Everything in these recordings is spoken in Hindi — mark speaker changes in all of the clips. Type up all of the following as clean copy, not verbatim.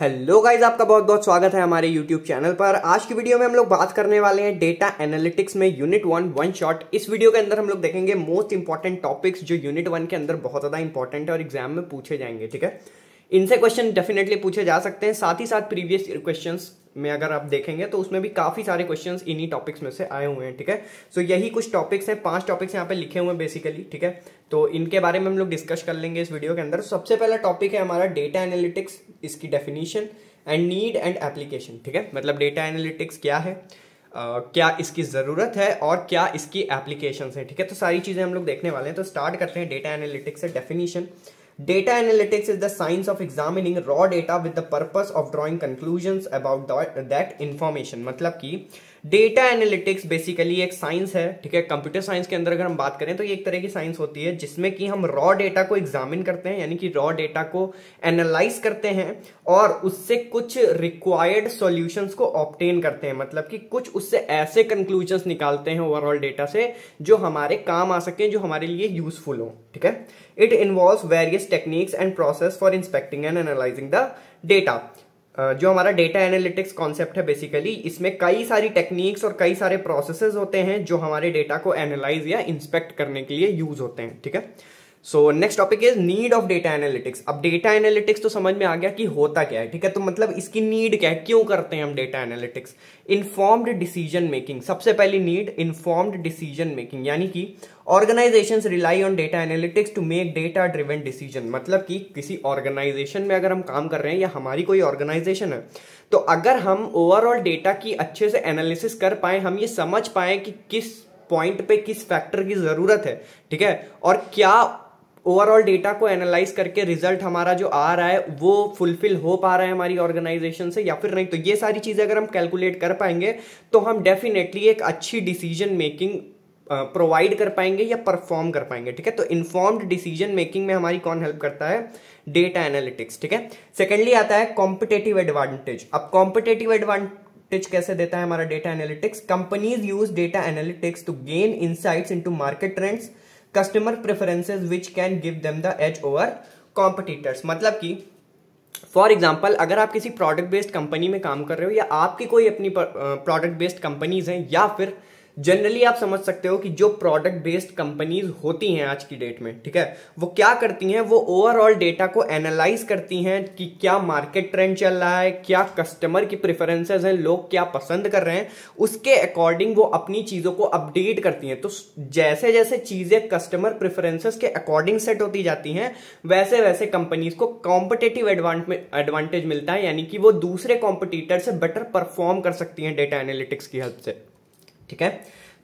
Speaker 1: हेलो गाइज, आपका बहुत बहुत स्वागत है हमारे यूट्यूब चैनल पर। आज की वीडियो में हम लोग बात करने वाले हैं डेटा एनालिटिक्स में यूनिट वन शॉट। इस वीडियो के अंदर हम लोग देखेंगे मोस्ट इंपॉर्टेंट टॉपिक्स जो यूनिट 1 के अंदर बहुत ज्यादा इंपॉर्टेंट है और एग्जाम में पूछे जाएंगे। ठीक है, इनसे क्वेश्चन डेफिनेटली पूछे जा सकते हैं। साथ ही साथ प्रीवियस क्वेश्चंस में अगर आप देखेंगे तो उसमें भी काफी सारे क्वेश्चंस इन्हीं टॉपिक्स में से आए हुए हैं। ठीक है, सो यही कुछ टॉपिक्स हैं, 5 टॉपिक्स यहाँ पे लिखे हुए हैं बेसिकली। ठीक है, तो इनके बारे में हम लोग डिस्कस कर लेंगे इस वीडियो के अंदर। सबसे पहला टॉपिक है हमारा डेटा एनालिटिक्स, इसकी definition and need and application. ठीक है, मतलब डेटा एनालिटिक्स क्या है, क्या इसकी जरूरत है और क्या इसकी एप्लीकेशंस है। ठीक है, तो सारी चीजें हम लोग देखने वाले हैं। तो स्टार्ट करते हैं डेटा एनालिटिक्स से। Definition: Data analytics is the science of examining raw data with the purpose of drawing conclusions about that information। मतलब कि डेटा एनालिटिक्स बेसिकली एक साइंस है। ठीक है, कंप्यूटर साइंस के अंदर अगर हम बात करें तो ये एक तरह की साइंस होती है जिसमें कि हम रॉ डेटा को एग्जामिन करते हैं, यानी कि रॉ डेटा को एनालाइज करते हैं और उससे कुछ रिक्वायर्ड सॉल्यूशंस को ऑब्टेन करते हैं। मतलब कि कुछ उससे ऐसे कंक्लूजन्स निकालते हैं ओवरऑल डेटा से जो हमारे काम आ सके, जो हमारे लिए यूजफुल हो। ठीक है, it involves various techniques and process for inspecting and analysing the data. जो हमारा डेटा एनालिटिक्स कॉन्सेप्ट है बेसिकली, इसमें कई सारी टेक्निक्स और कई सारे प्रोसेसेस होते हैं जो हमारे डेटा को एनालाइज या इंस्पेक्ट करने के लिए यूज होते हैं। ठीक है, so next topic is need of data analytics. अब डेटा एनालिटिक्स तो समझ में आ गया कि होता क्या है। ठीक है, तो मतलब इसकी नीड क्या है, क्यों करते हैं हम data analytics. Informed decision making, सबसे पहली नीड इन्फॉर्म्ड डिसीजन मेकिंग, यानी कि organisations rely on data analytics to make data driven decision. मतलब कि किसी ऑर्गेनाइजेशन में अगर हम काम कर रहे हैं या हमारी कोई ऑर्गेनाइजेशन है, तो अगर हम ओवरऑल डेटा की अच्छे से एनालिसिस कर पाए, हम ये समझ पाए कि किस पॉइंट पे किस फैक्टर की जरूरत है, ठीक है, और क्या ओवरऑल डेटा को एनालाइज करके रिजल्ट हमारा जो आ रहा है वो फुलफिल हो पा रहा है हमारी ऑर्गेनाइजेशन से या फिर नहीं, तो ये सारी चीजें अगर हम कैलकुलेट कर पाएंगे तो हम डेफिनेटली एक अच्छी डिसीजन मेकिंग प्रोवाइड कर पाएंगे या परफॉर्म कर पाएंगे। ठीक है, तो इन्फॉर्म्ड डिसीजन मेकिंग में हमारी कौन हेल्प करता है, डेटा एनालिटिक्स। ठीक है, सेकेंडली आता है कॉम्पिटेटिव एडवांटेज। अब कॉम्पिटेटिव एडवांटेज कैसे देता है हमारा data analytics. Companies use data analytics to gain insights into market trends, customer preferences which can give them the edge over competitors. मतलब कि फॉर एग्जाम्पल, अगर आप किसी प्रोडक्ट बेस्ड कंपनी में काम कर रहे हो या आपकी कोई अपनी प्रोडक्ट बेस्ड कंपनीज हैं, या फिर जनरली आप समझ सकते हो कि जो प्रोडक्ट बेस्ड कंपनीज होती हैं आज की डेट में, ठीक है, वो क्या करती हैं, वो ओवरऑल डेटा को एनालाइज करती हैं कि क्या मार्केट ट्रेंड चल रहा है, क्या कस्टमर की प्रेफरेंसेस हैं, लोग क्या पसंद कर रहे हैं, उसके अकॉर्डिंग वो अपनी चीजों को अपडेट करती हैं। तो जैसे जैसे चीजें कस्टमर प्रेफरेंसेस के अकॉर्डिंग सेट होती जाती हैं, वैसे वैसे कंपनीज को कॉम्पिटेटिव एडवांटेज मिलता है, यानी कि वो दूसरे कॉम्पिटिटर से बेटर परफॉर्म कर सकती हैं डेटा एनालिटिक्स की हेल्प से। ठीक है,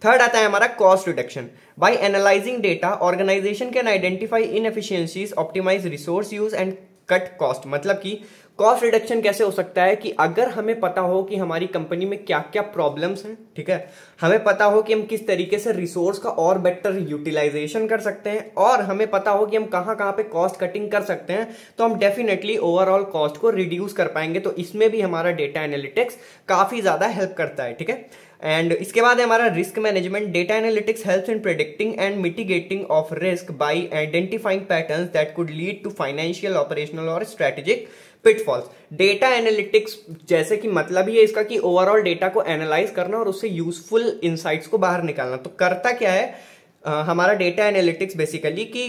Speaker 1: थर्ड आता है हमारा cost reduction. By analysing data, organisation can identify inefficiencies, optimise resource use and cut cost. मतलब कि कॉस्ट रिडक्शन कैसे हो सकता है कि अगर हमें पता हो कि हमारी कंपनी में क्या क्या प्रॉब्लम्स हैं, ठीक है, हमें पता हो कि हम किस तरीके से रिसोर्स का और बेटर यूटिलाइजेशन कर सकते हैं, और हमें पता हो कि हम कहां कहां पे कॉस्ट कटिंग कर सकते हैं, तो हम डेफिनेटली ओवरऑल कॉस्ट को रिड्यूस कर पाएंगे। तो इसमें भी हमारा डेटा एनालिटिक्स काफी ज्यादा हेल्प करता है। ठीक है, एंड इसके बाद है हमारा risk management. Data analytics helps in predicting and mitigating of risk by identifying patterns that could lead to financial, operational और स्ट्रेटेजिक पिटफॉल्स। डेटा एनालिटिक्स जैसे कि मतलब ही है इसका कि ओवरऑल डेटा को एनालाइज करना और उससे यूजफुल इंसाइट्स को बाहर निकालना। तो करता क्या है हमारा डेटा एनालिटिक्स बेसिकली कि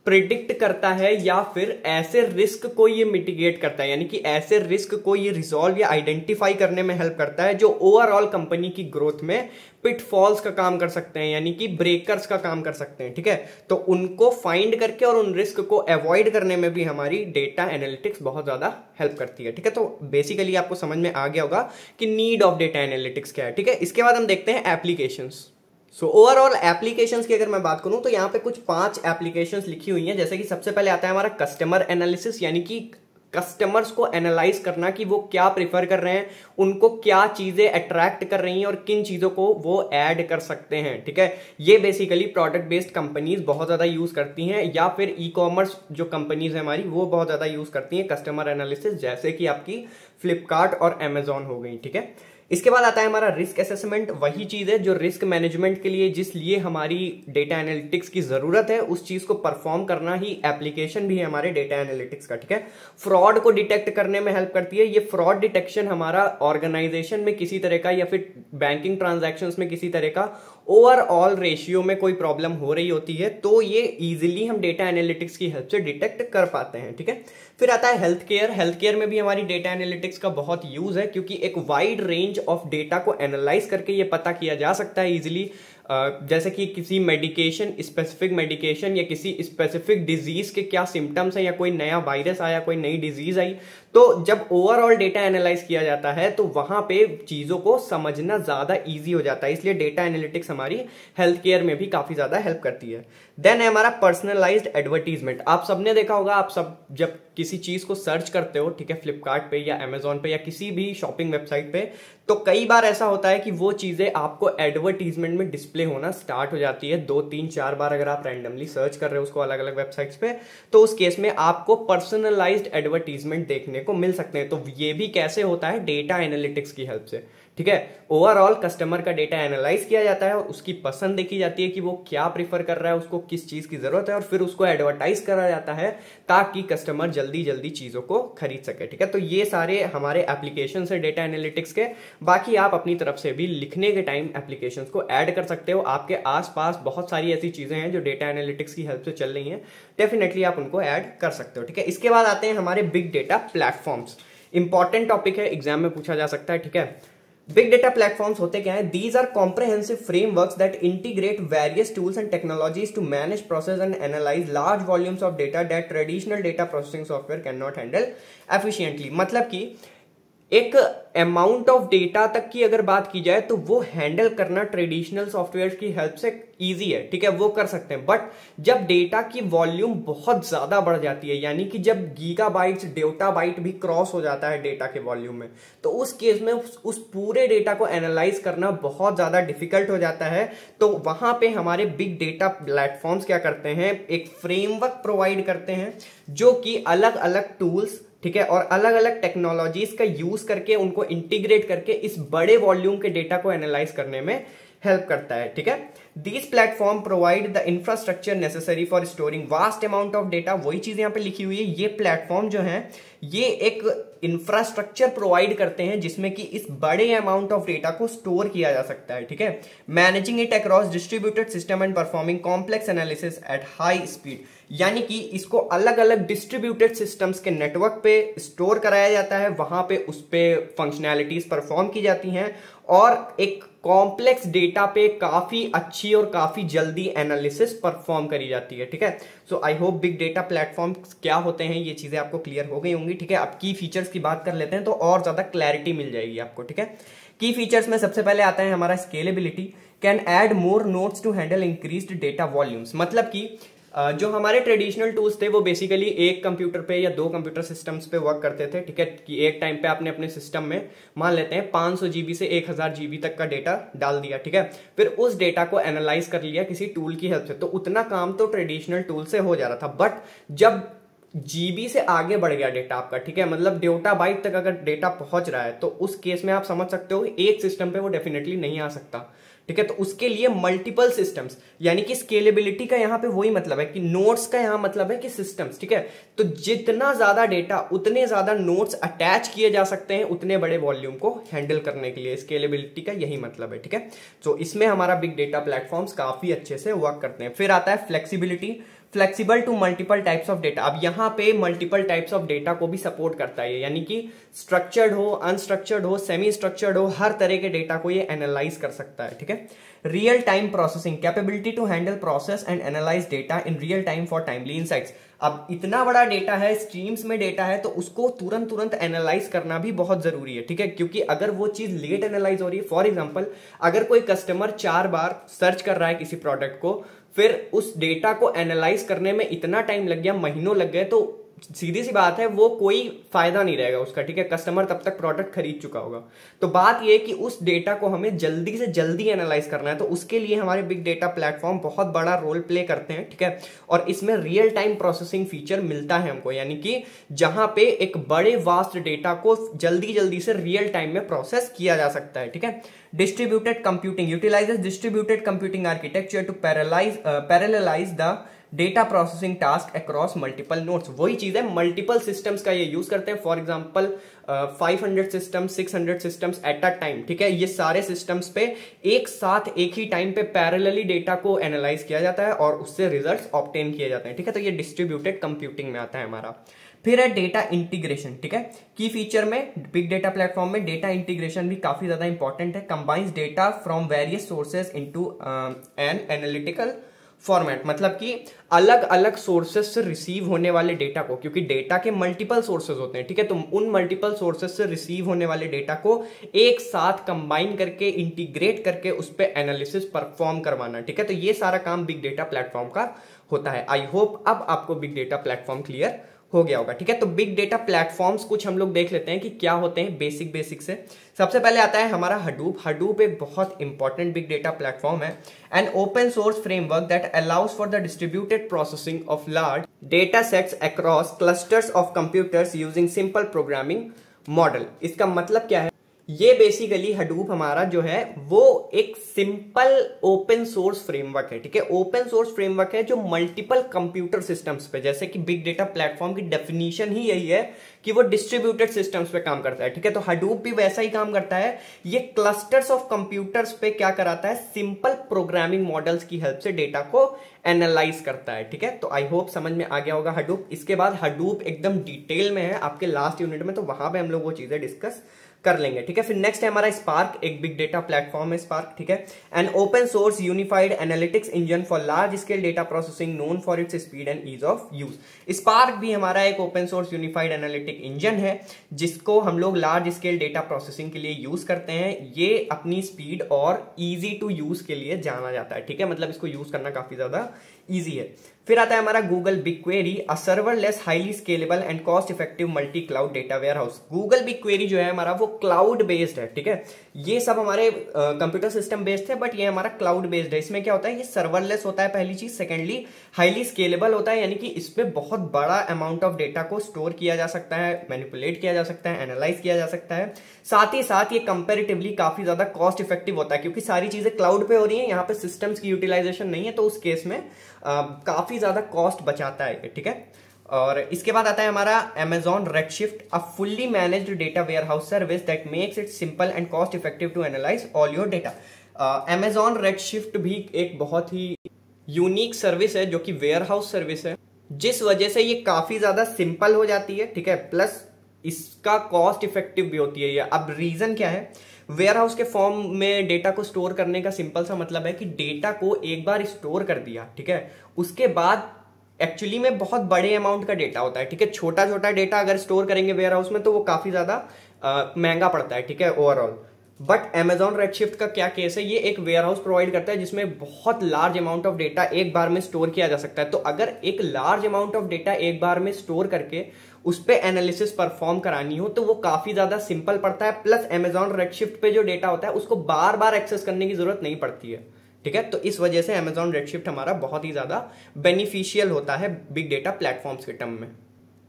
Speaker 1: प्रिडिक्ट करता है या फिर ऐसे रिस्क को ये मिटिगेट करता है, यानी कि ऐसे रिस्क को ये रिजॉल्व या आइडेंटिफाई करने में हेल्प करता है जो ओवरऑल कंपनी की ग्रोथ में पिटफॉल्स का काम कर सकते हैं, यानी कि ब्रेकर्स का काम कर सकते हैं। ठीक है, तो उनको फाइंड करके और उन रिस्क को अवॉइड करने में भी हमारी डेटा एनालिटिक्स बहुत ज्यादा हेल्प करती है। ठीक है, तो बेसिकली आपको समझ में आ गया होगा कि नीड ऑफ डेटा एनालिटिक्स क्या है। ठीक है, इसके बाद हम देखते हैं एप्लीकेशंस। सो ओवरऑल एप्लीकेशंस की अगर मैं बात करूं तो यहां पे कुछ 5 एप्लीकेशंस लिखी हुई हैं। जैसे कि सबसे पहले आता है हमारा कस्टमर एनालिसिस, यानी कि कस्टमर्स को एनालाइज करना कि वो क्या प्रेफर कर रहे हैं, उनको क्या चीजें अट्रैक्ट कर रही हैं और किन चीजों को वो ऐड कर सकते हैं। ठीक है, ये बेसिकली प्रोडक्ट बेस्ड कंपनीज बहुत ज्यादा यूज करती हैं, या फिर ई कॉमर्स जो कंपनीज है हमारी वो बहुत ज्यादा यूज करती हैं कस्टमर एनालिसिस, जैसे कि आपकी फ्लिपकार्ट और अमेजॉन हो गई। ठीक है, इसके बाद आता है हमारा रिस्क असेसमेंट। वही चीज है जो रिस्क मैनेजमेंट के लिए जिस लिए हमारी डेटा एनालिटिक्स की जरूरत है, उस चीज को परफॉर्म करना ही एप्लीकेशन भी है हमारे डेटा एनालिटिक्स का, ठीक है। फ्रॉड को डिटेक्ट करने में हेल्प करती है। ये फ्रॉड डिटेक्शन हमारा ऑर्गेनाइजेशन में किसी तरह का या फिर बैंकिंग ट्रांजैक्शंस में किसी तरह का ओवरऑल रेशियो में कोई प्रॉब्लम हो रही होती है तो ये इजीली हम डेटा एनालिटिक्स की हेल्प से डिटेक्ट कर पाते हैं, ठीक है। फिर आता है हेल्थ केयर। हेल्थ केयर में भी हमारी डेटा एनालिटिक्स का बहुत यूज है, क्योंकि एक वाइड रेंज ऑफ डेटा को एनालाइज करके ये पता किया जा सकता है इजीली, जैसे कि किसी मेडिकेशन, स्पेसिफिक मेडिकेशन या किसी स्पेसिफिक डिजीज के क्या सिम्टम्स है, या कोई नया वायरस आया, कोई नई डिजीज आई, तो जब ओवरऑल डेटा एनालाइज किया जाता है तो वहां पे चीजों को समझना ज्यादा इजी हो जाता है। इसलिए डेटा एनालिटिक्स हमारी हेल्थ केयर में भी काफी ज्यादा हेल्प करती है। देन है हमारा पर्सनलाइज्ड एडवर्टीजमेंट। आप सबने देखा होगा, आप सब जब किसी चीज को सर्च करते हो, ठीक है, फ्लिपकार्ट पे या अमेजोन पे या किसी भी शॉपिंग वेबसाइट पे, तो कई बार ऐसा होता है कि वो चीजें आपको एडवर्टीजमेंट में डिस्प्ले होना स्टार्ट हो जाती है 2, 3, 4 बार अगर आप रैंडमली सर्च कर रहे हो उसको अलग अलग वेबसाइट्स पे, तो उस केस में आपको पर्सनलाइज्ड एडवर्टीजमेंट देखने को मिल सकते हैं। तो ये भी कैसे होता है? डेटा एनालिटिक्स की हेल्प से, ठीक है। ओवरऑल कस्टमर का डेटा एनालाइज किया जाता है और उसकी पसंद देखी जाती है कि वो क्या प्रीफर कर रहा है, उसको किस चीज की जरूरत है, और फिर उसको एडवर्टाइज करा जाता है ताकि कस्टमर जल्दी जल्दी चीजों को खरीद सके, ठीक है। तो ये सारे हमारे एप्लीकेशन है डेटा एनालिटिक्स के। बाकी आप अपनी तरफ से भी लिखने के टाइम एप्लीकेशन को ऐड कर सकते हो। आपके आसपास बहुत सारी ऐसी चीजें हैं जो डेटा एनालिटिक्स की हेल्प से चल रही हैं, डेफिनेटली आप उनको ऐड कर सकते हो, ठीक है। इसके बाद आते हैं हमारे big data platforms. Important topic है, एग्जाम में पूछा जा सकता है, ठीक है। बिग डेटा प्लेटफॉर्म्स होते क्या है? These are comprehensive frameworks that integrate various tools and technologies to manage, process and analyse large volumes of data that traditional data processing software can not handle efficiently. मतलब कि एक अमाउंट ऑफ डेटा तक की अगर बात की जाए तो वो हैंडल करना ट्रेडिशनल सॉफ्टवेयर की हेल्प से इजी है, ठीक है, वो कर सकते हैं। बट जब डेटा की वॉल्यूम बहुत ज्यादा बढ़ जाती है, यानी कि जब गीगाबाइट्स, डेटाबाइट भी क्रॉस हो जाता है डेटा के वॉल्यूम में, तो उस केस में उस पूरे डेटा को एनालाइज करना बहुत ज्यादा डिफिकल्ट हो जाता है। तो वहां पे हमारे बिग डेटा प्लेटफॉर्म्स क्या करते हैं? एक फ्रेमवर्क प्रोवाइड करते हैं जो कि अलग अलग टूल्स, ठीक है, और अलग अलग टेक्नोलॉजीज का यूज करके उनको इंटीग्रेट करके इस बड़े वॉल्यूम के डेटा को एनालाइज करने में हेल्प करता है, ठीक है। These platform provide the infrastructure necessary for storing vast amount of data। वही चीज यहाँ पे लिखी हुई है। ये प्लेटफॉर्म जो है ये एक इंफ्रास्ट्रक्चर प्रोवाइड करते हैं जिसमें कि इस बड़े अमाउंट ऑफ डेटा को स्टोर किया जा सकता है, ठीक है। Managing it across distributed system and performing complex analysis at high speed, यानी कि इसको अलग अलग डिस्ट्रीब्यूटेड सिस्टम्स के नेटवर्क पे स्टोर कराया जाता है, वहां पे उस पे फंक्शनैलिटीज परफॉर्म की जाती हैं और एक कॉम्प्लेक्स डेटा पे काफी अच्छी और काफी जल्दी एनालिसिस परफॉर्म करी जाती है, ठीक है। So I hope big data platform क्या होते हैं ये चीजें आपको क्लियर हो गई होंगी, ठीक है। अब की फीचर्स की बात कर लेते हैं तो और ज्यादा क्लैरिटी मिल जाएगी आपको, ठीक है। की फीचर्स में सबसे पहले आता है हमारा scalability. Can add more nodes to handle increased data volumes. मतलब कि जो हमारे ट्रेडिशनल टूल्स थे वो बेसिकली एक कंप्यूटर पे या 2 कंप्यूटर सिस्टम्स पे वर्क करते थे, ठीक है, कि एक टाइम पे आपने अपने सिस्टम में मान लेते हैं 500 जीबी से 1000 जीबी तक का डेटा डाल दिया, ठीक है, फिर उस डेटा को एनालाइज कर लिया किसी टूल की हेल्प से, तो उतना काम तो ट्रेडिशनल टूल से हो जा रहा था। बट जब जीबी से आगे बढ़ गया डेटा आपका, ठीक है, मतलब डेटा बाइट तक अगर डेटा पहुंच रहा है तो उस केस में आप समझ सकते हो एक सिस्टम पे वो डेफिनेटली नहीं आ सकता, ठीक है। तो उसके लिए मल्टीपल सिस्टम्स, यानी कि स्केलेबिलिटी का यहां पे वही मतलब है कि नोड्स का यहां मतलब है कि सिस्टम्स, ठीक है। तो जितना ज्यादा डेटा उतने ज्यादा नोड्स अटैच किए जा सकते हैं उतने बड़े वॉल्यूम को हैंडल करने के लिए। स्केलेबिलिटी का यही मतलब है, ठीक है। तो इसमें हमारा बिग डेटा प्लेटफॉर्म्स काफी अच्छे से वर्क करते हैं। फिर आता है flexibility, flexible to multiple types of data. अब यहां पे मल्टीपल टाइप्स ऑफ डेटा को भी सपोर्ट करता है, यानी कि स्ट्रक्चर्ड हो, अनस्ट्रक्चर्ड हो, सेमी स्ट्रक्चर्ड हो, हर तरह के डेटा को ये एनालाइज कर सकता है, ठीक है। Real time processing, capability to handle process and analyse data in real time for timely insights. अब इतना बड़ा डेटा है, स्ट्रीम्स में डेटा है, तो उसको तुरंत एनालाइज करना भी बहुत जरूरी है, ठीक है, क्योंकि अगर वो चीज लेट एनालाइज हो रही है, फॉर एग्जांपल अगर कोई कस्टमर 4 बार सर्च कर रहा है किसी प्रोडक्ट को, फिर उस डेटा को एनालाइज करने में इतना टाइम लग गया, महीनों लग गए, तो सीधी सी बात है वो कोई फायदा नहीं रहेगा उसका, ठीक है, कस्टमर तब तक प्रोडक्ट खरीद चुका होगा। तो बात ये कि उस डेटा को हमें जल्दी से जल्दी एनालाइज करना है, तो उसके लिए हमारे बिग डेटा प्लेटफॉर्म बहुत बड़ा रोल प्ले करते हैं, ठीक है। और इसमें रियल टाइम प्रोसेसिंग फीचर मिलता है हमको, यानी कि जहां पे एक बड़े वास्ट डेटा को जल्दी जल्दी से रियल टाइम में प्रोसेस किया जा सकता है, ठीक है। Distributed computing utilises distributed computing architecture to parallelise the data processing task across multiple nodes. वही चीज है, मल्टीपल सिस्टम्स का ये यूज करते हैं। For example 500 systems, 600 systems at a time, ठीक है। ये सारे सिस्टम्स पे एक साथ एक ही टाइम पे पैरेलली डेटा को एनालाइज किया जाता है और उससे रिजल्ट्स ऑब्टेन किए जाते हैं, ठीक है। तो ये डिस्ट्रीब्यूटेड कंप्यूटिंग में आता है हमारा। फिर है डेटा इंटीग्रेशन, ठीक है। की फीचर में बिग डेटा प्लेटफॉर्म में डेटा इंटीग्रेशन भी काफी ज्यादा इंपॉर्टेंट है। Combines data from various sources into an analytical format, मतलब कि अलग अलग सोर्सेज से रिसीव होने वाले डेटा को, क्योंकि डेटा के मल्टीपल सोर्सेज होते हैं, ठीक है। तो उन मल्टीपल सोर्सेज से रिसीव होने वाले डेटा को एक साथ कंबाइन करके इंटीग्रेट करके उस पर एनालिसिस परफॉर्म करवाना, ठीक है। तो ये सारा काम बिग डेटा प्लेटफॉर्म का होता है। आई होप अब आपको बिग डेटा प्लेटफॉर्म क्लियर हो गया होगा, ठीक है। तो बिग डेटा प्लेटफॉर्म्स कुछ हम लोग देख लेते हैं कि क्या होते हैं बेसिक से। सबसे पहले आता है हमारा हडूप। हडूप एक बहुत इंपॉर्टेंट बिग डेटा प्लेटफॉर्म है, an open source framework that allows for the distributed processing of large data sets across clusters of computers using simple programming model. इसका मतलब क्या है? ये बेसिकली हडूप हमारा जो है वो एक सिंपल ओपन सोर्स फ्रेमवर्क है, ठीक है। ओपन सोर्स फ्रेमवर्क है जो मल्टीपल कंप्यूटर सिस्टम्स पे, जैसे कि बिग डेटा प्लेटफॉर्म की डेफिनेशन ही यही है कि वो डिस्ट्रीब्यूटेड सिस्टम्स पे काम करता है, ठीक है। तो हडूप भी वैसा ही काम करता है। ये क्लस्टर्स ऑफ कंप्यूटर्स पे क्या कराता है? सिंपल प्रोग्रामिंग मॉडल्स की हेल्प से डेटा को एनालाइज करता है, ठीक है। तो आई होप समझ में आ गया होगा हडूप। इसके बाद हडूप एकदम डिटेल में है आपके लास्ट यूनिट में, तो वहां पे हम लोग वो चीजें डिस्कस कर लेंगे, ठीक है। फिर नेक्स्ट है हमारा स्पार्क, एक बिग डेटा प्लेटफॉर्म है स्पार्क, ठीक है। An open source unified analytics engine for large scale data processing known for its speed and ease of use. Spark भी हमारा एक open source unified analytic engine है जिसको हम लोग लार्ज स्केल डेटा प्रोसेसिंग के लिए यूज करते हैं। ये अपनी स्पीड और इजी टू यूज के लिए जाना जाता है, ठीक है। मतलब इसको यूज करना काफी ज्यादा इजी है। फिर आता है हमारा Google BigQuery, a serverless highly scalable and cost effective multi cloud data warehouse. Google BigQuery जो है हमारा वो क्लाउड बेस्ड है, ठीक है। ये सब हमारे कंप्यूटर सिस्टम बेस्ड है, बट ये हमारा क्लाउड बेस्ड है। इसमें क्या होता है? ये सर्वरलेस होता है पहली चीज। सेकेंडली हाईली स्केलेबल होता है, यानी कि इस पे बहुत बड़ा अमाउंट ऑफ डेटा को स्टोर किया जा सकता है, मैनिपुलेट किया जा सकता है, एनालाइज किया जा सकता है। साथ ही साथ ये कंपेरेटिवली काफी ज्यादा कॉस्ट इफेक्टिव होता है, क्योंकि सारी चीजें क्लाउड पे हो रही है, यहाँ पे सिस्टम्स की यूटिलाइजेशन नहीं है, तो उस केस में काफी ज्यादा कॉस्ट बचाता है, ठीक है। और इसके बाद आता है हमारा Amazon Redshift, a fully managed data warehouse service that makes it simple and cost effective to analyse all your data. Amazon Redshift भी एक बहुत ही यूनिक सर्विस है जो कि वेयरहाउस सर्विस है, जिस वजह से ये काफी ज्यादा सिंपल हो जाती है, ठीक है। प्लस इसका कॉस्ट इफेक्टिव भी होती है ये। अब रीजन क्या है? वेयरहाउस के फॉर्म में डेटा को स्टोर करने का सिंपल सा मतलब है कि डेटा को एक बार स्टोर कर दिया, ठीक है, उसके बाद एक्चुअली में बहुत बड़े अमाउंट का डेटा होता है, ठीक है। छोटा छोटा डेटा अगर स्टोर करेंगे वेयरहाउस में तो वो काफी ज्यादा महंगा पड़ता है, ठीक है, ओवरऑल। बट Amazon Redshift का क्या केस है? ये एक वेयरहाउस प्रोवाइड करता है जिसमें बहुत लार्ज अमाउंट ऑफ डेटा एक बार में स्टोर किया जा सकता है। तो अगर एक लार्ज अमाउंट ऑफ डेटा एक बार में स्टोर करके उस पे एनालिसिस परफॉर्म करानी हो तो वो काफी ज्यादा सिंपल पड़ता है। प्लस Amazon Redshift पे जो डेटा होता है उसको बार बार एक्सेस करने की जरूरत नहीं पड़ती है, ठीक है। तो इस वजह से Amazon Redshift हमारा बहुत ही ज्यादा बेनिफिशियल होता है बिग डेटा प्लेटफॉर्म्स के टर्म में।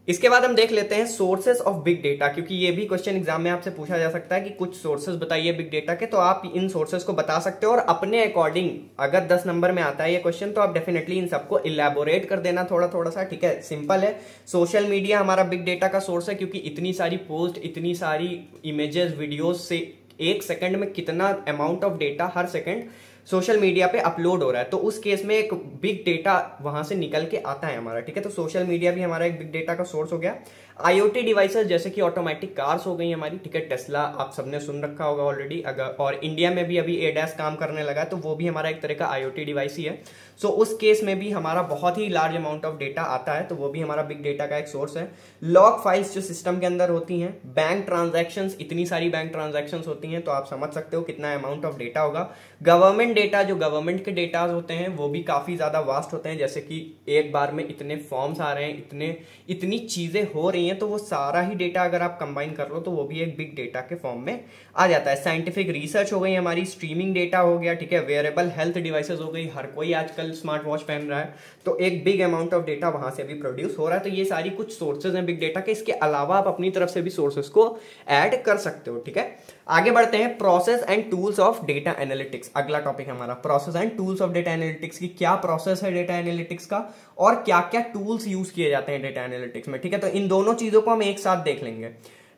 Speaker 1: इसके बाद हम देख लेते हैं सोर्सेस ऑफ बिग डेटा, क्योंकि ये भी क्वेश्चन एग्जाम में आपसे पूछा जा सकता है कि कुछ सोर्सेस बताइए बिग डेटा के, तो आप इन सोर्सेस को बता सकते हो और अपने अकॉर्डिंग अगर 10 नंबर में आता है ये क्वेश्चन तो आप डेफिनेटली इन सबको इलेबोरेट कर देना थोड़ा थोड़ा सा, ठीक है। सिंपल है, सोशल मीडिया हमारा बिग डेटा का सोर्स है, क्योंकि इतनी सारी पोस्ट, इतनी सारी इमेजेस, वीडियोस से एक सेकंड में कितना amount of data her second social media पे अपलोड हो रहा है, तो उस केस में एक बिग डेटा वहां से निकल के आता है हमारा, ठीक है। तो सोशल मीडिया भी हमारा एक बिग डेटा का सोर्स हो गया। IoT डिवाइसेस जैसे कि ऑटोमेटिक कार्स हो गई हमारी, ठीक है, टेस्ला आप सबने सुन रखा होगा ऑलरेडी, अगर और इंडिया में भी अभी ADAS काम करने लगा तो वो भी हमारा एक तरह का IoT डिवाइस ही है। सो उस केस में भी हमारा बहुत ही लार्ज अमाउंट ऑफ डेटा आता है, तो वो भी हमारा बिग डेटा का एक सोर्स है। लॉग फाइल्स जो सिस्टम के अंदर होती हैं, बैंक ट्रांजैक्शंस, इतनी सारी बैंक ट्रांजैक्शंस होती हैं, तो आप समझ सकते हो कितना अमाउंट ऑफ डेटा होगा। गवर्नमेंट डेटा, जो गवर्नमेंट के डेटा होते हैं वो भी काफी ज्यादा वास्ट होते हैं, जैसे कि एक बार में इतने फॉर्म्स आ रहे हैं, इतनी चीजें हो रही हैं, तो वो सारा ही डेटा अगर आप कंबाइन कर लो तो वो भी एक बिग डेटा के फॉर्म में आ जाता है। साइंटिफिक रिसर्च हो गई हमारी, स्ट्रीमिंग डेटा हो गया, ठीक है, वेयरेबल हेल्थ डिवाइसेस हो गई, हर कोई आजकल स्मार्ट वॉच पहन रहा है, तो एक बिग अमाउंट ऑफ डेटा वहां से भी प्रोड्यूस हो रहा है। तो ये सारी कुछ सोर्सेज हैं बिग डेटा के, इसके अलावा आप अपनी तरफ से भी सोर्सेज को ऐड कर सकते हो, ठीक है। आगे बढ़ते हैं, process and tools of data analytics, अगला टॉपिक हमारा process and tools of data analytics की। क्या प्रोसेस है डेटा एनालिटिक्स का और क्या क्या टूल्स यूज किए जाते हैं डेटा एनालिटिक्स में, ठीक है। तो इन दोनों चीजों को हम एक साथ देख लेंगे।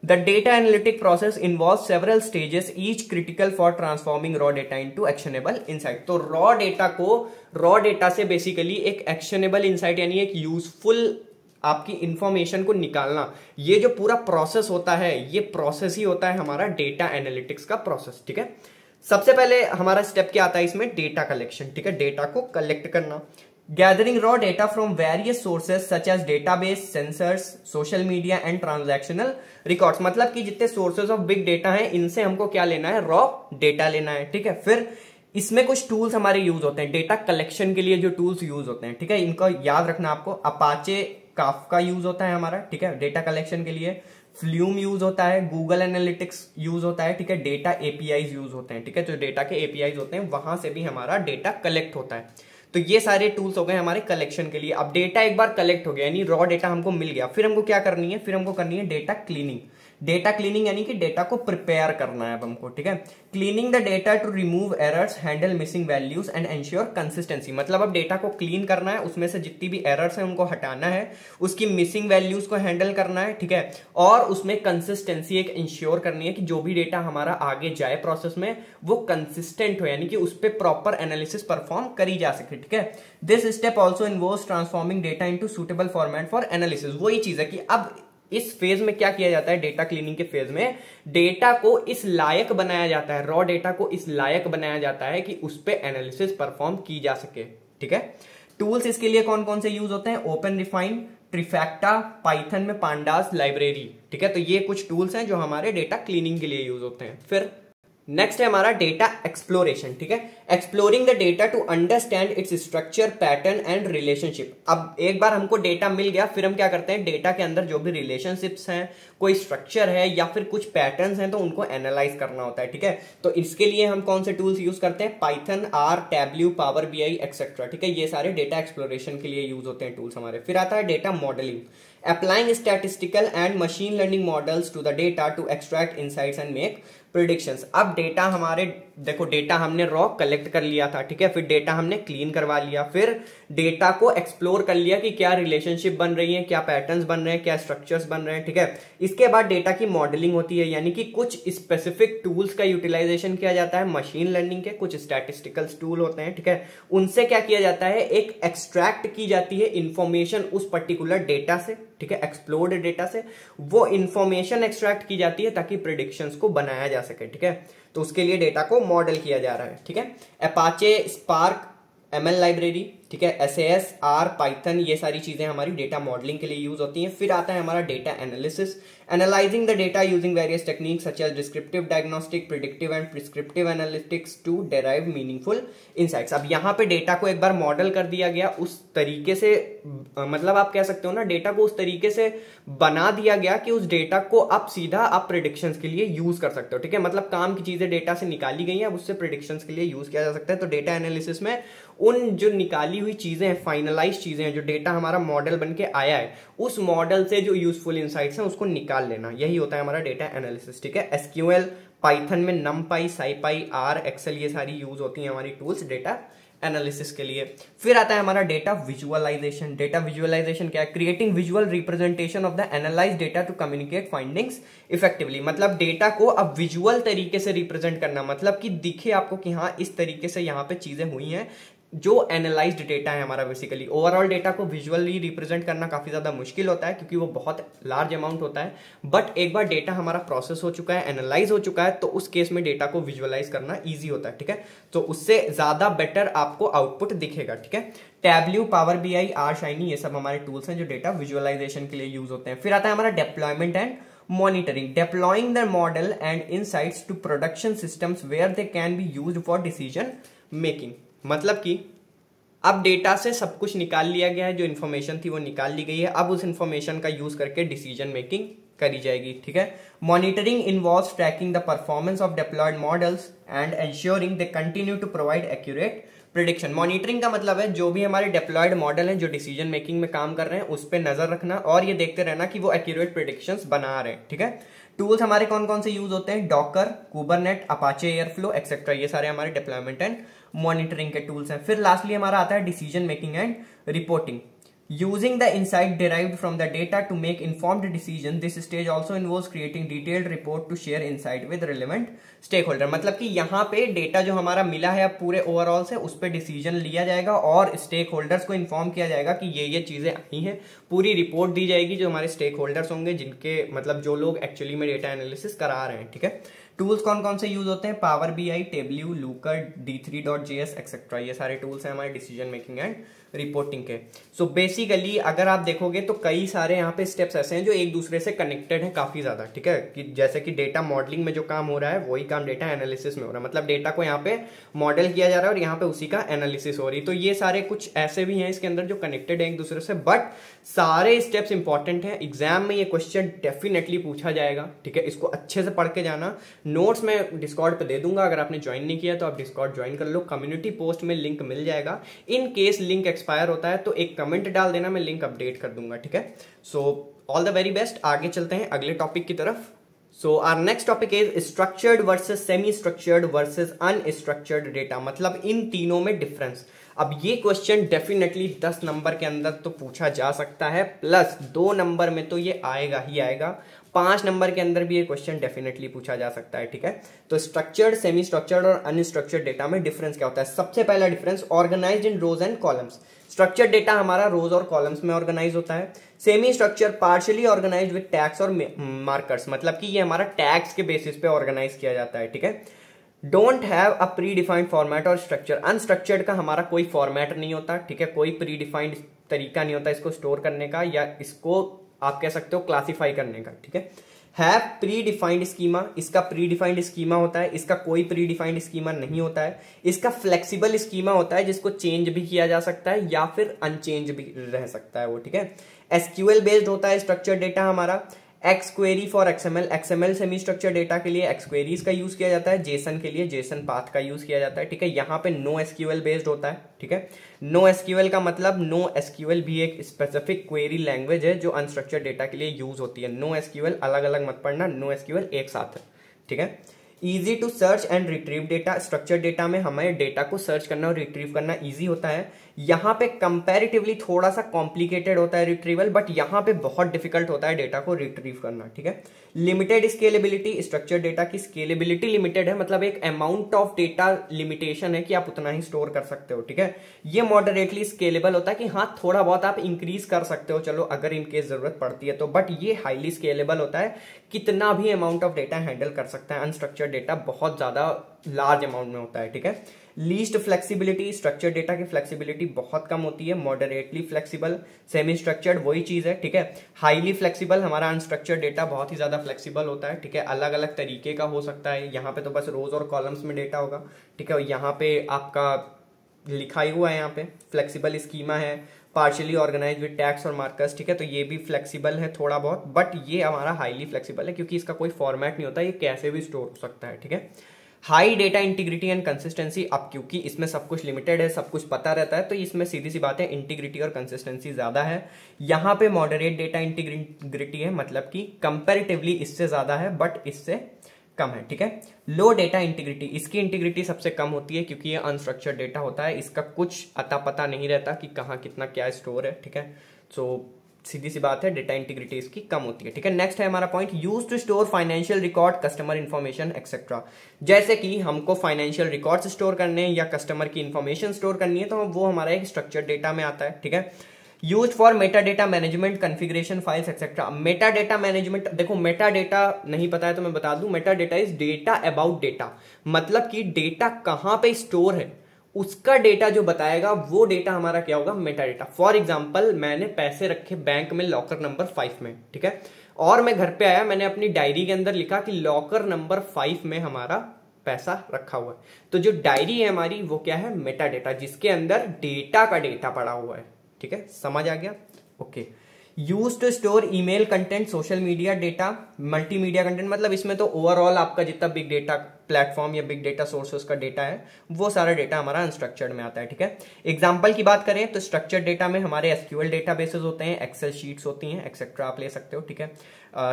Speaker 1: The data analytic process involves several stages, each critical for transforming raw data into actionable insight. तो raw data से बेसिकली एक actionable insight यानी एक यूजफुल आपकी इंफॉर्मेशन को निकालना, ये जो पूरा प्रोसेस होता है, ये प्रोसेस ही होता है हमारा डेटा एनालिटिक्स का प्रोसेस, ठीक है। सबसे पहले हमारा स्टेप क्या आता है इसमें, डेटा कलेक्शन, ठीक है, डेटा को कलेक्ट करना। Gathering raw data from various sources such as database, sensors, social media and transactional records, मतलब कि जितने sources of big data हैं इनसे हमको क्या लेना है, raw data लेना है, ठीक है। फिर इसमें कुछ टूल्स हमारे यूज होते हैं डेटा कलेक्शन के लिए, जो टूल्स यूज होते हैं, ठीक है, इनको याद रखना आपको। अपाचे काफका यूज होता है हमारा, ठीक है, डेटा कलेक्शन के लिए। फ्लूम यूज होता है, गूगल एनालिटिक्स यूज होता है, ठीक है, डेटा एपीआईज यूज होते हैं, ठीक है, जो डेटा के एपीआईज होते हैं वहां से भी हमारा डेटा कलेक्ट होता है। तो ये सारे टूल्स हो गए हमारे कलेक्शन के लिए। अब डेटा एक बार कलेक्ट हो गया यानी रॉ डेटा हमको मिल गया, फिर हमको क्या करनी है, फिर हमको करनी है डेटा क्लीनिंग। डेटा क्लीनिंग यानी कि डेटा को प्रिपेयर करना है अब हमको, ठीक है। Cleaning the data to remove errors, handle missing values and ensure consistency, मतलब अब डेटा को क्लीन करना है, उसमें से जितनी भी एरर्स हैं उनको हटाना है, उसकी मिसिंग वैल्यूज को हैंडल करना है, ठीक है, और उसमें कंसिस्टेंसी एक इंश्योर करनी है कि जो भी डेटा हमारा आगे जाए प्रोसेस में वो कंसिस्टेंट हो, यानी कि उस पर प्रॉपर एनालिसिस परफॉर्म करी जा सके, ठीक है। This step also involves transforming data into suitable format for analysis. वही चीज है कि अब इस फेज में क्या किया जाता है, डेटा क्लीनिंग के फेज में डेटा को इस लायक बनाया जाता है, रॉ डेटा को इस लायक बनाया जाता है कि उस पे एनालिसिस परफॉर्म की जा सके, ठीक है। टूल्स इसके लिए कौन कौन से यूज होते हैं, ओपन रिफाइन, ट्रिफैक्टा, पाइथन में पांडास लाइब्रेरी, ठीक है। तो ये कुछ टूल्स हैं जो हमारे डेटा क्लीनिंग के लिए यूज होते हैं। फिर नेक्स्ट है हमारा डेटा एक्सप्लोरेशन, ठीक है, exploring the data to understand its structure, pattern and relationship. अब एक बार हमको डेटा मिल गया, फिर हम क्या करते हैं, डेटा के अंदर जो भी रिलेशनशिप्स हैं, कोई स्ट्रक्चर है या फिर कुछ पैटर्न्स हैं, तो उनको एनालाइज करना होता है, ठीक है। तो इसके लिए हम कौन से टूल्स यूज करते हैं, Python, R, Tableau, Power BI etcetera, ठीक है, ये सारे डेटा एक्सप्लोरेशन के लिए यूज होते हैं टूल्स हमारे। फिर आता है data modelling, applying statistical and machine learning models to the data to extract insights and make predictions. अब डेटा हमारे, देखो डेटा हमने रॉ कलेक्ट कर लिया था, ठीक है, फिर डेटा हमने क्लीन करवा लिया, फिर डेटा को एक्सप्लोर कर लिया कि क्या रिलेशनशिप बन रही है, क्या पैटर्न्स बन रहे हैं, क्या स्ट्रक्चर्स बन रहे हैं, ठीक है। इसके बाद डेटा की मॉडलिंग होती है, यानी कि कुछ स्पेसिफिक टूल्स का यूटिलाइजेशन किया जाता है, मशीन लर्निंग के कुछ स्टैटिस्टिकल टूल होते हैं, ठीक है, उनसे क्या किया जाता है, एक एक्सट्रैक्ट की जाती है इंफॉर्मेशन उस पर्टिकुलर डेटा से, ठीक है, एक्सप्लोर्ड डेटा से वो इंफॉर्मेशन एक्सट्रैक्ट की जाती है ताकि प्रेडिक्शंस को बनाया जा सके, ठीक है। तो उसके लिए डेटा को मॉडल किया जा रहा है, ठीक है। अपाचे, स्पार्क, एमएल लाइब्रेरी, ठीक है, एसएएस, आर, पाइथन, ये सारी चीजें हमारी डेटा मॉडलिंग के लिए यूज होती हैं। फिर आता है हमारा data analysis, analysing the data using various techniques such as descriptive diagnostic, predictive and prescriptive analytics to derive meaningful insights. अब यहाँ पे डेटा को एक बार मॉडल कर दिया गया, उस तरीके से मतलब आप कह सकते हो ना, डेटा को उस तरीके से बना दिया गया कि उस डेटा को आप सीधा आप प्रिडिक्शंस के लिए यूज कर सकते हो, ठीक है, मतलब काम की चीजें डेटा से निकाली गई हैं, अब उससे प्रिडिक्शंस के लिए यूज किया जा सकता है। तो डेटा एनालिसिस में उन जो निकाली हुई चीजें हैं, फाइनलाइज चीजें हैं, जो डेटा हमारा मॉडल बन के आया है, उस मॉडल से जो यूजफुल इनसाइट्स हैं उसको निकाल लेना, यही होता है हमारा डेटा एनालिसिस, ठीक है। एसक्यूएल, पाइथन में नमपाई, साइपाई, आर, एक्सेल, ये सारी यूज होती हैं हमारी टूल्स डेटा एनालिसिस के लिए। फिर आता है हमारा डेटा विजुअलाइजेशन। डेटा विजुअलाइजेशन क्या है, creating visual representation of the analyse data to communicate findings effectively, मतलब डेटा को अब विजुअल तरीके से रिप्रेजेंट करना, मतलब कि दिखे आपको कि हाँ इस तरीके से यहाँ पे चीजें हुई हैं, जो एनालाइज्ड डेटा है हमारा, बेसिकली ओवरऑल डेटा को विजुअली रिप्रेजेंट करना काफी ज्यादा मुश्किल होता है क्योंकि वो बहुत लार्ज अमाउंट होता है। बट एक बार डेटा हमारा प्रोसेस हो चुका है, एनालाइज हो चुका है, तो उस केस में डेटा को विजुअलाइज करना ईजी होता है, ठीक है। तो उससे ज्यादा बेटर आपको आउटपुट दिखेगा, ठीक है। Tableau, Power BI, R Shiny, ये सब हमारे टूल्स हैं जो डेटा विजुअलाइजेशन के लिए यूज होते हैं। फिर आता है हमारा deployment and monitoring, deploying the model and insights to production systems where they can be used for decision making. मतलब कि अब डेटा से सब कुछ निकाल लिया गया है, जो इन्फॉर्मेशन थी वो निकाल ली गई है, अब उस इन्फॉर्मेशन का यूज करके डिसीजन मेकिंग करी जाएगी, ठीक है। Monitoring involves tracking the performance of deployed models and ensuring they continue to provide accurate prediction. Monitoring का मतलब है जो भी हमारे डिप्लॉयड मॉडल हैं जो डिसीजन मेकिंग में काम कर रहे हैं उस पर नजर रखना और ये देखते रहना कि वो एक्यूरेट प्रिडिक्शंस बना रहे हैं, ठीक है। टूल्स हमारे कौन कौन से यूज होते हैं? डॉकर, कुबरनेट, अपाचे एयरफ्लो एक्सेट्रा, ये सारे हमारे डिप्लॉयमेंट एंड मॉनिटरिंग के टूल्स हैं। फिर लास्टली हमारा आता है decision making and reporting, using the insight derived from the data to make informed decision. This stage also involves creating detailed report to share insight with relevant stakeholder. मतलब कि यहाँ पे डेटा जो हमारा मिला है अब पूरे ओवरऑल से, उस पे डिसीजन लिया जाएगा और स्टेक होल्डर्स को इन्फॉर्म किया जाएगा कि ये चीजें आई हैं, पूरी रिपोर्ट दी जाएगी जो हमारे स्टेक होल्डर्स होंगे, जिनके मतलब जो लोग एक्चुअली में डेटा एनालिसिस करा रहे हैं, ठीक है। टूल्स कौन कौन से यूज होते हैं? Power BI, tableau, Lokur, D3.js etcetera, ये सारे टूल्स हैं हमारे डिसीजन मेकिंग एंड रिपोर्टिंग के। सो बेसिकली अगर आप देखोगे तो कई सारे यहाँ पे स्टेप्स ऐसे हैं जो एक दूसरे से कनेक्टेड हैं काफी ज्यादा, ठीक है। कि जैसे कि डेटा मॉडलिंग में जो काम हो रहा है वही काम डेटा एनालिसिस में हो रहा है, मतलब डेटा को यहाँ पे मॉडल किया जा रहा है और यहाँ पे उसी का एनालिसिस हो रही है। तो ये सारे कुछ ऐसे भी हैं इसके अंदर जो कनेक्टेड है एक दूसरे से, बट सारे स्टेप्स इंपॉर्टेंट हैं। एग्जाम में ये क्वेश्चन डेफिनेटली पूछा जाएगा, ठीक है। इसको अच्छे से पढ़ के जाना। नोट्स मैं डिस्कॉर्ड पे दे दूंगा, अगर आपने ज्वाइन नहीं किया तो आप डिस्कॉर्ड ज्वाइन कर लो, कम्युनिटी पोस्ट में लिंक मिल जाएगा। इन केस लिंक एक्सपायर होता है तो एक कमेंट डाल देना, मैं लिंक अपडेट कर दूंगा, ठीक है। So all the very best. आगे चलते हैं अगले टॉपिक की तरफ। So our next topic is structured versus semi structured versus unstructured data, मतलब इन तीनों में डिफरेंस। अब ये क्वेश्चन डेफिनेटली 10 नंबर के अंदर तो पूछा जा सकता है, प्लस 2 नंबर में तो ये आएगा ही आएगा, 5 नंबर के अंदर भी ये क्वेश्चन डेफिनेटली पूछा जा सकता है, ठीक है। तो स्ट्रक्चर्ड, सेमी स्ट्रक्चर्ड और अनस्ट्रक्चर्ड डेटा में डिफरेंस क्या होता है? सबसे पहला difference, organised in rows and columns. Structured data हमारा रोज और कॉलम्स में ऑर्गेनाइज होता है। Semi structure partially organised with tags और मार्कर्स, मतलब कि ये हमारा टैग्स के बेसिस पे ऑर्गेनाइज किया जाता है, ठीक है। Don't have a pre defined format और स्ट्रक्चर। अनस्ट्रक्चर्ड का हमारा कोई फॉर्मेट नहीं होता, ठीक है, कोई प्री डिफाइंड तरीका नहीं होता इसको स्टोर करने का या इसको आप कह सकते हो क्लासिफाई करने का, ठीक है। हैव प्री डिफाइंड स्कीमा, इसका प्री डिफाइंड स्कीमा होता है, इसका कोई प्री डिफाइंड स्कीमा नहीं होता है। इसका फ्लेक्सिबल स्कीमा होता है जिसको चेंज भी किया जा सकता है या फिर अनचेंज भी रह सकता है वो, ठीक है। एसक्यूएल बेस्ड होता है स्ट्रक्चर्ड डेटा हमारा। X query for XML, XML semi structure data के लिए एक्स क्वेरीज का यूज किया जाता है, जेसन के लिए जेसन पाथ का यूज किया जाता है, ठीक है। यहाँ पे नो एसक्यूएल बेस्ड होता है, ठीक है। नो एसक्यूएल का मतलब नो एसक्यूएल भी एक स्पेसिफिक क्वेरी लैंग्वेज है जो अनस्ट्रक्चर्ड डेटा के लिए यूज होती है। नो एसक्यूएल अलग अलग मत पढ़ना, नो एसक्यूएल एक साथ है, ठीक है। Easy to search and retrieve data, structure data में हमें डेटा को सर्च करना और रिट्रीव करना इजी होता है। यहाँ पे कंपैरेटिवली थोड़ा सा कॉम्प्लिकेटेड होता है रिट्रीवल, बट यहाँ पे बहुत डिफिकल्ट होता है डेटा को रिट्रीव करना, ठीक है। लिमिटेड स्केलेबिलिटी, स्ट्रक्चर डेटा की स्केलेबिलिटी लिमिटेड है, मतलब एक अमाउंट ऑफ डेटा लिमिटेशन है कि आप उतना ही स्टोर कर सकते हो, ठीक है। ये मॉडरेटली स्केलेबल होता है कि हाँ थोड़ा बहुत आप इंक्रीज कर सकते हो, चलो अगर इनकेस जरूरत पड़ती है तो, बट ये हाईली स्केलेबल होता है, कितना भी अमाउंट ऑफ डेटा हैंडल कर सकता है। अनस्ट्रक्चर्ड डेटा बहुत ज्यादा लार्ज अमाउंट में होता है, ठीक है। लीस्ट फ्लेक्सिबिलिटी, स्ट्रक्चर डेटा की फ्लेक्सिबिलिटी बहुत कम होती है, मॉडरेटली फ्लेक्सिबल। सेमी स्ट्रक्चर्ड वही चीज है, ठीक है। हाईली फ्लेक्सिबल, हमारा अनस्ट्रक्चर्ड डेटा बहुत ही ज्यादा फ्लेक्सिबल होता है, ठीक है, अलग अलग तरीके का हो सकता है। यहाँ पे तो बस रोज और कॉलम्स में डेटा होगा, ठीक है। यहाँ पे आपका लिखा ही हुआ है, यहाँ पे फ्लेक्सिबल स्कीमा है, पार्शियली ऑर्गेनाइज विद टैग्स और मार्कर्स, ठीक है। तो ये भी फ्लेक्सिबल है थोड़ा बहुत, बट ये हमारा हाईली फ्लेक्सिबल है क्योंकि इसका कोई फॉर्मेट नहीं होता, ये कैसे भी स्टोर हो सकता है, ठीक है। High data integrity and consistency, अब क्योंकि इसमें सब कुछ लिमिटेड है, सब कुछ पता रहता है, तो इसमें सीधी सी बात है इंटीग्रिटी और कंसिस्टेंसी ज्यादा है। यहाँ पे मॉडरेट डेटा इंटीग्रिटी है, मतलब कि कंपैरेटिवली इससे ज्यादा है बट इससे कम है, ठीक है। लो डेटा इंटीग्रिटी, इसकी इंटीग्रिटी सबसे कम होती है क्योंकि ये अनस्ट्रक्चर्ड डेटा होता है, इसका कुछ अता पता नहीं रहता कि कहाँ कितना क्या स्टोर है, ठीक है। सो सीधी सी बात है, डेटा इंटीग्रिटी इसकी कम होती है, ठीक है। नेक्स्ट है हमारा point, use to store financial record, customer information etcetera. जैसे कि हमको फाइनेंशियल रिकॉर्ड्स स्टोर करने या कस्टमर की इन्फॉर्मेशन स्टोर करनी है, तो वो हमारा एक स्ट्रक्चर्ड डेटा में आता है, ठीक है। Use for Meta data management, configuration files etcetera. Meta data management, देखो मेटा डेटा नहीं पता है तो मैं बता दूं, Meta data is data about data, मतलब कि डेटा कहां पे स्टोर है उसका डेटा जो बताएगा वो डेटा हमारा क्या होगा, मेटा डेटा। फॉर एग्जाम्पल, मैंने पैसे रखे बैंक में लॉकर नंबर 5 में, ठीक है, और मैं घर पे आया, मैंने अपनी डायरी के अंदर लिखा कि लॉकर नंबर 5 में हमारा पैसा रखा हुआ है। तो जो डायरी है हमारी वो क्या है, मेटा डेटा, जिसके अंदर डेटा का डेटा पड़ा हुआ है, ठीक है, समझ आ गया, okay. Use to store email content, social media data, multimedia content, मतलब इसमें तो ओवरऑल आपका जितना बिग डेटा प्लेटफॉर्म या बिग डेटा सोर्सेस का डेटा है वो सारा डेटा हमारा अनस्ट्रक्चर्ड में आता है, ठीक है। एग्जांपल की बात करें तो स्ट्रक्चर्ड डेटा में हमारे एसक्यूएल डेटाबेसेस होते हैं, एक्सेल शीट्स होती हैं एक्सेट्रा, आप ले सकते हो, ठीक है।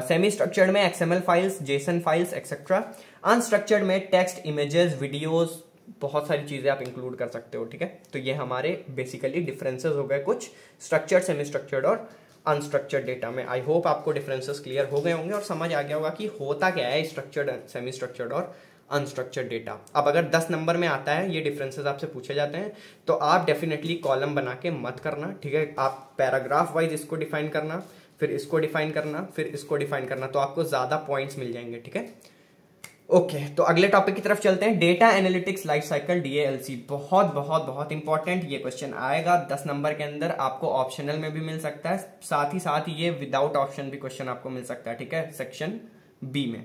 Speaker 1: सेमी स्ट्रक्चर्ड में XML files, Jason files etcetera. Unstructured में टेक्स्ट, इमेजेस, वीडियोस, बहुत सारी चीजें आप इंक्लूड कर सकते हो, ठीक है। तो ये हमारे बेसिकली डिफरेंसेस हो गए कुछ स्ट्रक्चर्ड, सेमी स्ट्रक्चर्ड और अनस्ट्रक्चर्ड डेटा में। आई होप आपको डिफरेंसेस क्लियर हो गए होंगे और समझ आ गया होगा कि होता क्या है स्ट्रक्चर्ड, सेमी स्ट्रक्चर्ड और अनस्ट्रक्चर्ड डेटा। अब अगर 10 नंबर में आता है ये डिफरेंसेस आपसे पूछे जाते हैं तो आप डेफिनेटली कॉलम बना के मत करना, ठीक है। आप पैराग्राफ वाइज इसको डिफाइन करना, फिर इसको डिफाइन करना, फिर इसको डिफाइन करना, तो आपको ज्यादा पॉइंट्स मिल जाएंगे, ठीक है। ओके, तो अगले टॉपिक की तरफ चलते हैं, डेटा एनालिटिक्स लाइफ साइकिल, डीएएलसी। बहुत बहुत बहुत इंपॉर्टेंट ये क्वेश्चन आएगा 10 नंबर के अंदर, आपको ऑप्शनल में भी मिल सकता है, साथ ही ये विदाउट ऑप्शन भी क्वेश्चन आपको मिल सकता है, ठीक है, सेक्शन बी में।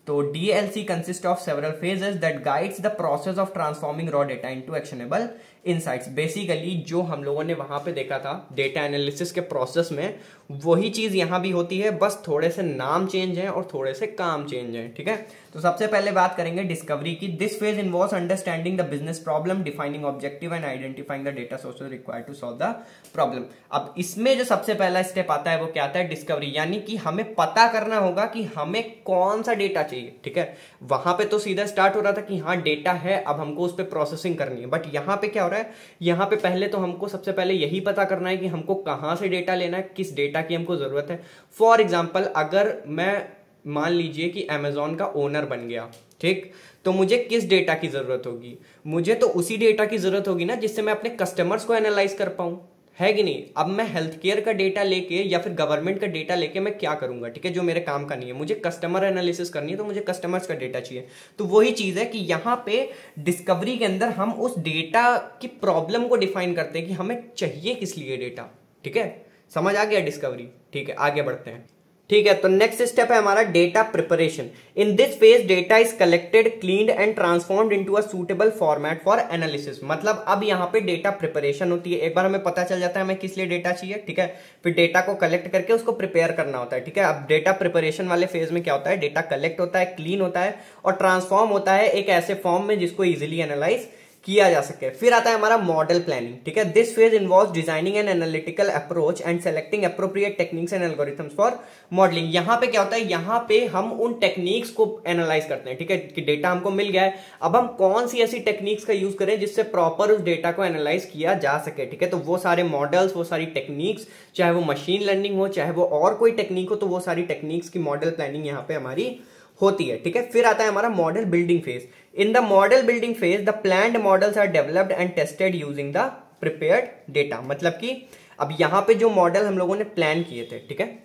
Speaker 1: तो DLC consist of several phases that guides the process of transforming raw data into actionable insights. Basically जो हम लोगों ने वहां पे देखा था डेटा एनालिसिस के प्रोसेस में, वही चीज यहां भी होती है, बस थोड़े से नाम चेंज हैं और थोड़े से काम चेंज हैं, ठीक है। तो सबसे पहले बात करेंगे डिस्कवरी की। This phase involves understanding the business problem, defining objective and identifying the data sources required to solve the problem. अब इसमें जो सबसे पहला स्टेप आता है वो क्या आता है, डिस्कवरी, यानी कि हमें पता करना होगा कि हमें कौन सा डेटा चाहिए, ठीक है। वहां पे तो सीधा स्टार्ट हो रहा था कि हाँ डेटा है, अब हमको उस पर प्रोसेसिंग करनी है, बट यहाँ पे क्या हो रहा है, यहाँ पे पहले तो हमको सबसे पहले यही पता करना है कि हमको कहां से डेटा लेना है, किस डेटा की हमको जरूरत है। फॉर एग्जाम्पल, अगर मैं मान लीजिए कि अमेजॉन का ओनर बन गया, ठीक, तो मुझे किस डेटा की जरूरत होगी, मुझे तो उसी डेटा की जरूरत होगी ना जिससे मैं अपने कस्टमर्स को एनालाइज कर पाऊं, है कि नहीं। अब मैं हेल्थ केयर का डेटा लेके या फिर गवर्नमेंट का डेटा लेके मैं क्या करूंगा, ठीक है, जो मेरे काम का नहीं है, मुझे कस्टमर एनालिसिस करनी है, तो मुझे कस्टमर्स का डेटा चाहिए। तो वही चीज है कि यहां पे डिस्कवरी के अंदर हम उस डेटा की प्रॉब्लम को डिफाइन करते हैं कि हमें चाहिए किस लिए डेटा, ठीक है, समझ आ गया डिस्कवरी, ठीक है। आगे बढ़ते हैं, ठीक है। तो नेक्स्ट स्टेप है हमारा data preparation. In this phase data is collected, cleaned and transformed into a suitable format for analysis. मतलब अब यहाँ पे डेटा प्रिपरेशन होती है, एक बार हमें पता चल जाता है हमें किस लिए डेटा चाहिए, ठीक है, फिर डेटा को कलेक्ट करके उसको प्रिपेयर करना होता है, ठीक है। अब डेटा प्रिपरेशन वाले फेज में क्या होता है, डेटा कलेक्ट होता है, क्लीन होता है और ट्रांसफॉर्म होता है एक ऐसे फॉर्म में जिसको इजिली एनालाइज किया जा सके। फिर आता है हमारा मॉडल प्लानिंग, ठीक है। This phase involves designing an analytical approach and selecting appropriate techniques and algorithms for modelling. यहां पे क्या होता है, यहां पे हम उन टेक्निक्स को एनालाइज करते हैं, ठीक है, कि डेटा हमको मिल गया है, अब हम कौन सी ऐसी टेक्निक्स का यूज करें जिससे प्रॉपर उस डेटा को एनालाइज किया जा सके, ठीक है। तो वो सारे मॉडल्स, वो सारी टेक्निक्स, चाहे वो मशीन लर्निंग हो, चाहे वो और कोई टेक्निक हो, तो वो सारी टेक्निक्स की मॉडल प्लानिंग यहाँ पे हमारी होती है, ठीक है। फिर आता है हमारा model building phase. In the model building phase the planned models are developed and tested using the prepared data. मतलब कि अब यहां पे जो मॉडल हम लोगों ने प्लान किए थे, ठीक है,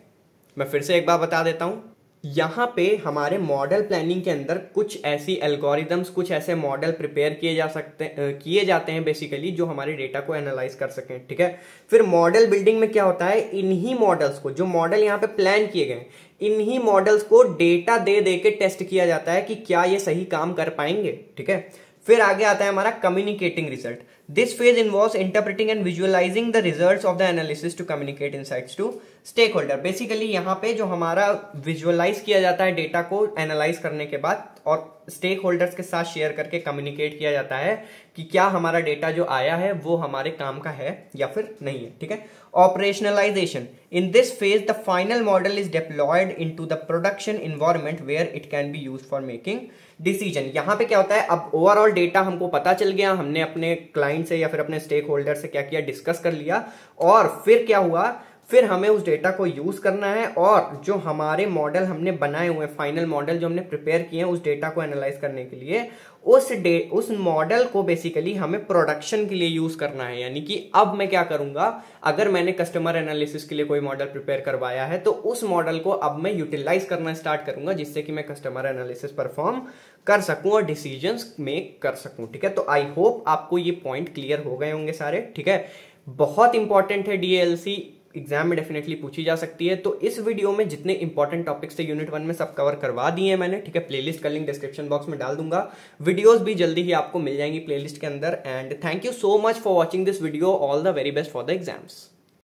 Speaker 1: मैं फिर से एक बार बता देता हूं, यहां पे हमारे मॉडल प्लानिंग के अंदर कुछ ऐसी एल्गोरिदम्स, कुछ ऐसे मॉडल प्रिपेयर किए जाते हैं बेसिकली, जो हमारे डेटा को एनालाइज कर सकें, ठीक है। फिर मॉडल बिल्डिंग में क्या होता है, इन्हीं मॉडल्स को, जो मॉडल यहाँ पे प्लान किए गए, इन्हीं मॉडल्स को डेटा दे दे के टेस्ट किया जाता है कि क्या ये सही काम कर पाएंगे, ठीक है। फिर आगे आता है हमारा communicating result. This phase involves interpreting and visualising the results of the analysis to communicate insights to stakeholder. Basically यहाँ पे जो हमारा विजुअलाइज किया जाता है डेटा को एनालाइज करने के बाद और स्टेक होल्डर्स के साथ शेयर करके कम्युनिकेट किया जाता है कि क्या हमारा डेटा जो आया है वो हमारे काम का है या फिर नहीं है, ठीक है। Operationalisation. In this phase the final model is deployed into the production environment where it can be used for making decision. यहां पे क्या होता है, अब ओवरऑल डेटा हमको पता चल गया, हमने अपने क्लाइंट से या फिर अपने स्टेक होल्डर से क्या किया, डिस्कस कर लिया, और फिर क्या हुआ, फिर हमें उस डेटा को यूज करना है और जो हमारे मॉडल हमने बनाए हुए फाइनल मॉडल जो हमने प्रिपेयर किए हैं उस डेटा को एनालाइज करने के लिए उस मॉडल को बेसिकली हमें प्रोडक्शन के लिए यूज करना है। यानी कि अब मैं क्या करूंगा, अगर मैंने कस्टमर एनालिसिस के लिए कोई मॉडल प्रिपेयर करवाया है तो उस मॉडल को अब मैं यूटिलाइज करना स्टार्ट करूंगा, जिससे कि मैं कस्टमर एनालिसिस परफॉर्म कर सकूं और डिसीजंस मेक कर सकूं। ठीक है, तो आई होप आपको ये पॉइंट क्लियर हो गए होंगे सारे। ठीक है, बहुत इंपॉर्टेंट है, डीएलसी एग्जाम में डेफिनेटली पूछी जा सकती है। तो इस वीडियो में जितने इंपॉर्टेंट टॉपिक्स थे यूनिट 1 में सब कवर करवा दिए हैं मैंने। ठीक है, प्लेलिस्ट का लिंक डिस्क्रिप्शन बॉक्स में डाल दूंगा, वीडियोस भी जल्दी ही आपको मिल जाएंगी प्लेलिस्ट के अंदर। And thank you so much for watching this video, all the very best for the exams.